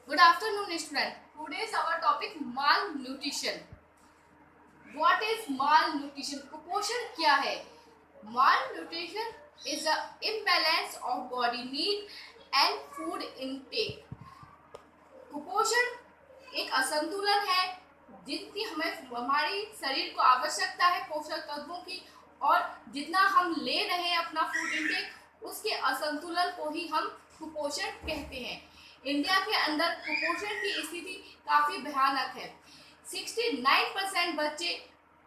Good afternoon, student. Today is our topic malnutrition. What is malnutrition? कुपोषण क्या है? Malnutrition is a imbalance of body need and food intake. कुपोषण एक असंतुलन है जिनकी हमारी शरीर को आवश्यकता है पोषक तत्वों की, और जितना हम ले रहे हैं अपना फूड इंटेक उसके असंतुलन को ही हम कुपोषण कहते हैं। इंडिया के अंदर कुपोषण की स्थिति काफ़ी भयानक है। 69% बच्चे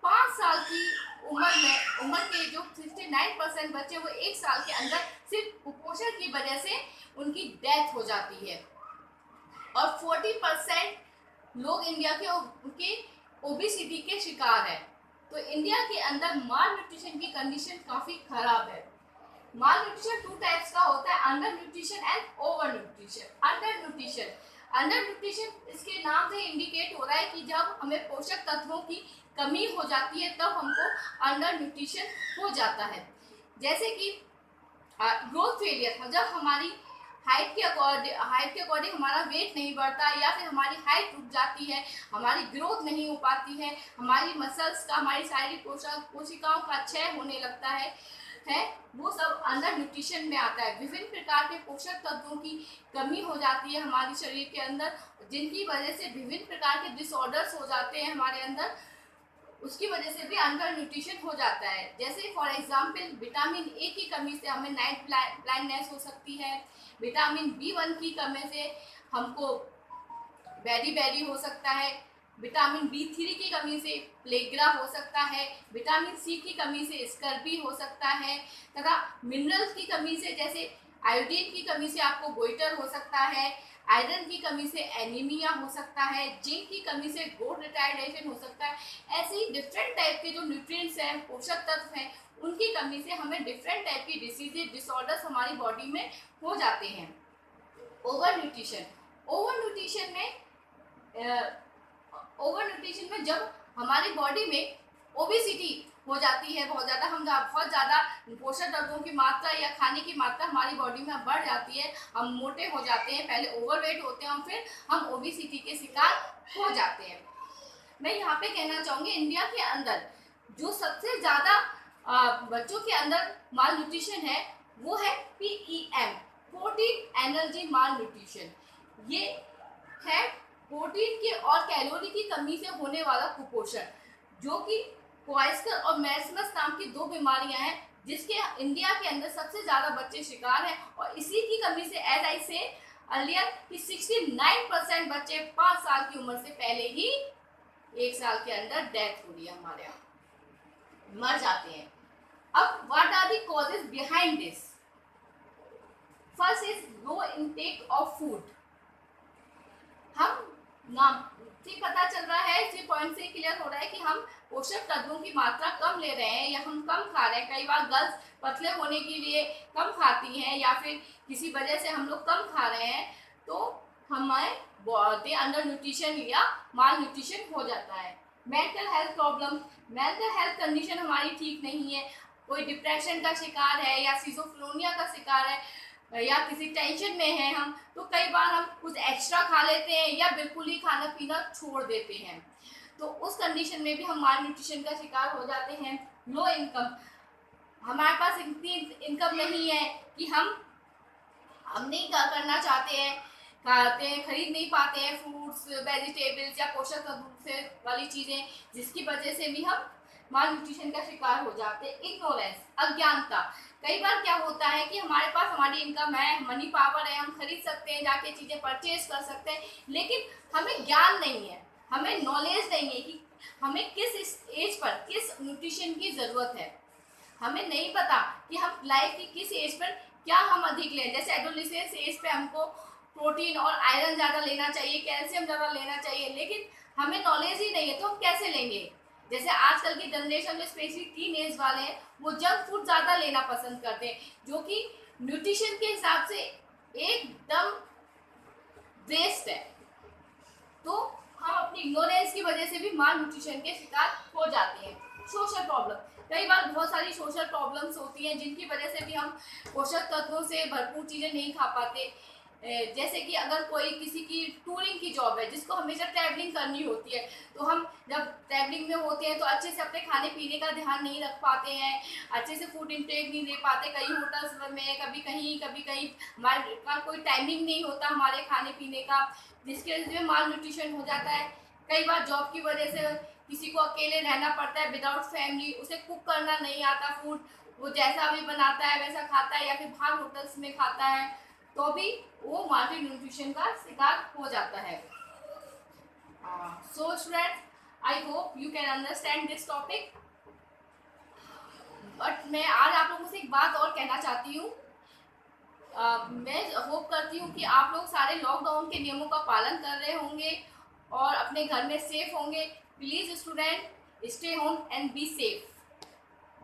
5 साल की उम्र के जो 69% बच्चे वो 1 साल के अंदर सिर्फ कुपोषण की वजह से उनकी डेथ हो जाती है, और 40% लोग इंडिया के उनके ओबेसिटी के शिकार है। तो इंडिया के अंदर माल न्यूट्रिशन की कंडीशन काफ़ी खराब है। माल न्यूट्रिशन 2 टाइप्स का होता है, under nutrition and over nutrition. Under nutrition इसके नाम से इंडिकेट हो रहा है कि जब हमें पोषक तत्वों की कमी हो जाती है तब हमको अंडर न्यूट्रिशन हो जाता है। जैसे कि ग्रोथ फेलियर, जब हमारी हाइट के अकॉर्डिंग हमारा वेट नहीं बढ़ता, या फिर हमारी हाइट रुक जाती है, हमारी ग्रोथ नहीं हो पाती है, हमारी मसल्स का, हमारी शारीरिक कोशिकाओं का क्षय होने लगता है, वो सब अंडर न्यूट्रिशन में आता है। विभिन्न प्रकार के पोषक तत्वों की कमी हो जाती है हमारे शरीर के अंदर, जिनकी वजह से विभिन्न प्रकार के डिसऑर्डर्स हो जाते हैं हमारे अंदर, उसकी वजह से भी अंडर न्यूट्रिशन हो जाता है। जैसे फॉर एग्जांपल विटामिन ए की कमी से हमें नाइट ब्लाइंडनेस हो सकती है, विटामिन B1 की कमी से हमको बेरी हो सकता है, विटामिन B3 की कमी से प्लेग्रा हो सकता है, विटामिन C की कमी से स्कर्वी हो सकता है, तथा मिनरल्स की कमी से जैसे आयोडीन की कमी से आपको गोइटर हो सकता है, आयरन की कमी से एनीमिया हो सकता है, जिंक की कमी से गोल्ड रिटायर्डेशन हो सकता है। ऐसे ही डिफरेंट टाइप के जो न्यूट्रिएंट्स हैं, पोषक तत्व हैं, उनकी कमी से हमें डिफरेंट टाइप की डिसीजेज, डिसऑर्डर्स हमारी बॉडी में हो जाते हैं। ओवर न्यूट्रिशन में जब हमारी बॉडी में ओबेसिटी हो जाती है, बहुत ज़्यादा पोषक तत्वों की मात्रा या खाने की मात्रा हमारी बॉडी में बढ़ जाती है, हम मोटे हो जाते हैं, पहले ओवरवेट होते हैं और फिर हम ओबेसिटी के शिकार हो जाते हैं। मैं यहाँ पे कहना चाहूँगी, इंडिया के अंदर जो सबसे ज़्यादा बच्चों के अंदर माल न्यूट्रिशन है वो है PEM, प्रोटीन एनर्जी माल न्यूट्रिशन। ये है प्रोटीन के और कैलोरी की कमी से होने वाला कुपोषण, जो कि क्वाइस्कर और मैर्समस नाम की 2 बीमारियां हैं जिसके इंडिया के अंदर सबसे ज़्यादा बच्चे शिकार हैं, और इसी की कमी से एज आई से अर्लियर कि 69% बच्चे 5 साल की उम्र से पहले ही 1 साल के अंदर डेथ हो रही है, हमारे यहाँ मर जाते हैं। अब what are the causes behind this? First is low intake of food. हम नाम से पता चल रहा है, इसी पॉइंट से क्लियर हो रहा है कि हम पोषक तत्वों की मात्रा कम ले रहे हैं या हम कम खा रहे हैं। कई बार गर्ल्स पतले होने के लिए कम खाती हैं या फिर किसी वजह से हम लोग कम खा रहे हैं, तो हमारे बॉडी अंडर न्यूट्रिशन या माल न्यूट्रिशन हो जाता है। मेंटल हेल्थ कंडीशन हमारी ठीक नहीं है, कोई डिप्रेशन का शिकार है या सिजोफ्रेनिया का शिकार है, या किसी टेंशन में है हम, तो कई बार हम कुछ एक्स्ट्रा खा लेते हैं या बिल्कुल ही खाना पीना छोड़ देते हैं, तो उस कंडीशन में भी हम माल न्यूट्रिशन का शिकार हो जाते हैं। लो इनकम, हमारे पास इतनी इनकम नहीं है कि हम नहीं करना चाहते हैं, खरीद नहीं पाते हैं फ्रूट्स, वेजिटेबल्स या पोषक तत्व से वाली चीज़ें, जिसकी वजह से भी हम माल न्यूट्रिशन का शिकार हो जाते हैं। इग्नोरेंस, अज्ञानता, कई बार क्या होता है कि हमारे पास हमारी इनकम है, मनी पावर है, हम खरीद सकते हैं, जाके चीज़ें परचेज कर सकते हैं, लेकिन हमें ज्ञान नहीं है, हमें नॉलेज नहीं है कि हमें किस एज पर किस न्यूट्रिशन की ज़रूरत है। हमें नहीं पता कि हम लाइफ की किस एज पर क्या हम अधिक लें। जैसे एडोलेसेंस एज पे हमको प्रोटीन और आयरन ज़्यादा लेना चाहिए, कैल्शियम ज़्यादा लेना चाहिए, लेकिन हमें नॉलेज ही नहीं है, तो हम कैसे लेंगे। जैसे आजकल की जनरेशन में स्पेशली टीन एज वाले हैं, वो जंक फूड ज़्यादा लेना पसंद करते हैं, जो कि न्यूट्रिशन के हिसाब से एकदम वेस्ट है। तो हम अपनी इग्नोरेंस की वजह से भी माल न्यूट्रिशन के शिकार हो जाते हैं। सोशल प्रॉब्लम, कई बार बहुत सारी सोशल प्रॉब्लम्स होती हैं जिनकी वजह से भी हम पोषक तत्वों से भरपूर चीज़ें नहीं खा पाते। जैसे कि अगर कोई किसी की टूरिंग की जॉब है जिसको हमेशा ट्रैवलिंग करनी होती है, तो हम जब ट्रैवलिंग में होते हैं तो अच्छे से अपने खाने पीने का ध्यान नहीं रख पाते हैं, अच्छे से फूड इंटेक नहीं ले पाते। कई होटल्स में कभी कहीं हमारे का कोई टाइमिंग नहीं होता हमारे खाने पीने का, जिसके वजह से माल न्यूट्रिशन हो जाता है। कई बार जॉब की वजह से किसी को अकेले रहना पड़ता है विदाउट फैमिली, उसे कुक करना नहीं आता फूड, वो जैसा भी बनाता है वैसा खाता है या फिर बाहर होटल्स में खाता है, तो भी वो माल्टी न्यूट्रिशन का शिकार हो जाता है। So students, I hope you can understand this topic. But मैं आज आप लोगों से एक बात और कहना चाहती हूँ। मैं होप करती हूँ कि आप लोग सारे लॉकडाउन के नियमों का पालन कर रहे होंगे और अपने घर में सेफ होंगे। Please student, stay home and be safe.